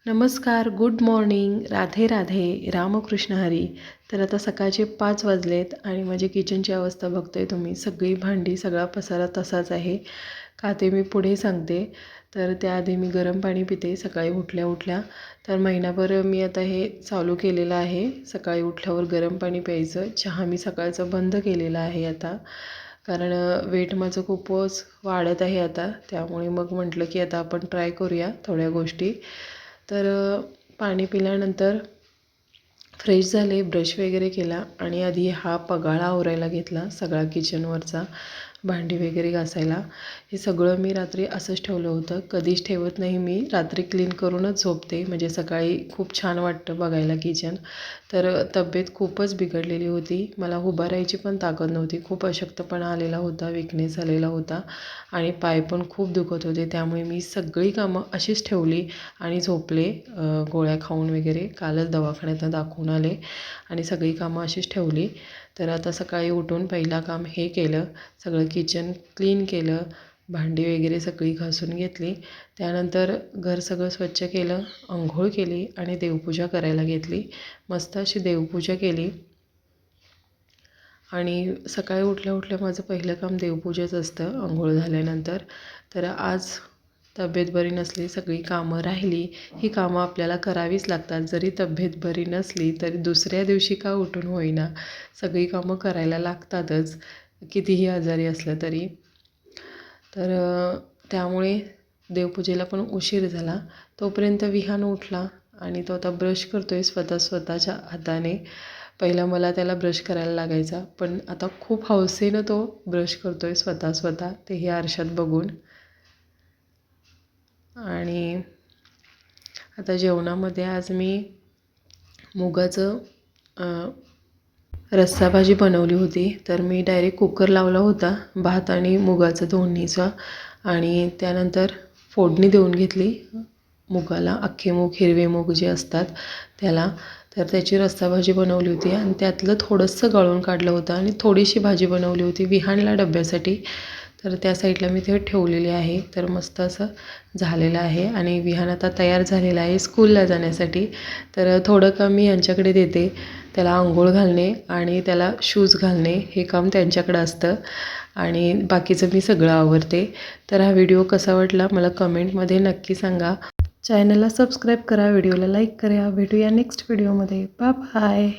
नमस्कार, good morning, Radhe Radhe, Ramakrishna Hari. तर आता सकाळचे 5 वाजलेत आणि माझी किचनची अवस्था बघताय तुम्ही. सगळी भांडी, सगळा पसारा तसाच आहे. का ते मी पुढे सांगते. तर त्याआधी मी गरम पाणी पिते सकाळी उठल्या उठल्या. तर महिनाभर मी आता हे चालू केलेलं आहे. सकाळी उठल्यावर गरम पाणी प्यायचं. चहा मी सकाळचा बंद केलेला आहे आता. कारण वेट माझं खूपच वाढत आहे आता. त्यामुळे मग म्हटलं की आता आपण ट्राय करूया थोड्या गोष्टी. तर पाणी पिल्यानंतर फ्रेश झाले, ब्रश वगैरे केला आणि आधी हा पगाळा आवरायला घेतला सगळा किचनवरचा, भांडी वगैरे घासायला. हे सगळं मी रात्री असंच ठेवलं होतं. कधीच ठेवत नाही मी. रात्री क्लीन करूनच झोपते, म्हणजे सकाळी खूप छान वाटतं बघायला किचन. तर तब्येत खूपच बिघडलेली होती. मला उभा राहायची पण ताकद नव्हती. खूप अशक्तपणा आलेला होता, विकनेस आलेला होता आणि पाय पण खूप दुखत होते. त्यामुळे मी सगळी कामं अशीच ठेवली आणि झोपले, गोळ्या खाऊन वगैरे. कालच दवाखान्यातनं दाखवून आले आणि सगळी कामं अशीच ठेवली. तर आता सकाळी उठून पहिला काम हे केलं, सगळं किचन क्लीन केलं, भांडी वगैरे सगळी घासून घेतली. त्यानंतर घर सगळं स्वच्छ केलं, अंघोळ केली आणि देवपूजा करायला घेतली. मस्त अशी देवपूजा केली आणि सकाळी उठल्या उठल्या माझं पहिलं काम देवपूजेच असतं अंघोळ झाल्यानंतर. तर आज तब्येत बरी नसली, सगळी कामं राहिली. ही कामं आपल्याला करावीच लागतात. जरी तब्येत बरी नसली तरी दुसऱ्या दिवशी का उठून होईना सगळी कामं करायला लागतातच, कितीही आजारी असलं तरी. तर त्यामुळे देवपूजेला पण उशीर झाला. तोपर्यंत विहान उठला आणि तो आता ब्रश करतो आहे स्वतःच्या हाताने. पहिला मला त्याला ब्रश करायला लागायचा, पण आता खूप हौसेनं तो ब्रश करतो आहे स्वतः तेही आरशात बघून. आणि आता जेवणामध्ये आज मी मुगाचं रस्सा भाजी बनवली होती. तर मी डायरेक्ट कुकर लावला होता भात आणि मुगाचं दोन्हीचा आणि त्यानंतर फोडणी देऊन घेतली मुगाला. अख्खे मूग, हिरवे मूग जे असतात त्याला. तर त्याची रस्सा भाजी बनवली होती आणि त्यातलं थोडंसं गळून काढलं होतं आणि थोडीशी भाजी बनवली होती विहानला डब्यासाठी. तर त्या साईडला मी ते ठेवलेली आहे. तर मस्त असं झालेलं आहे आणि विहान आता तयार झालेला आहे स्कूलला जाण्यासाठी. तर थोडं काम मी यांच्याकडे देते. त्याला अंघोळ घालणे आणि त्याला शूज घालणे हे काम त्यांच्याकडं असतं आणि बाकीचं मी सगळं आवरते. तर हा व्हिडिओ कसा वाटला मला कमेंटमध्ये नक्की सांगा. चॅनलला सबस्क्राईब करा, व्हिडिओला लाईक करा. भेटूया नेक्स्ट व्हिडिओमध्ये. Bye bye.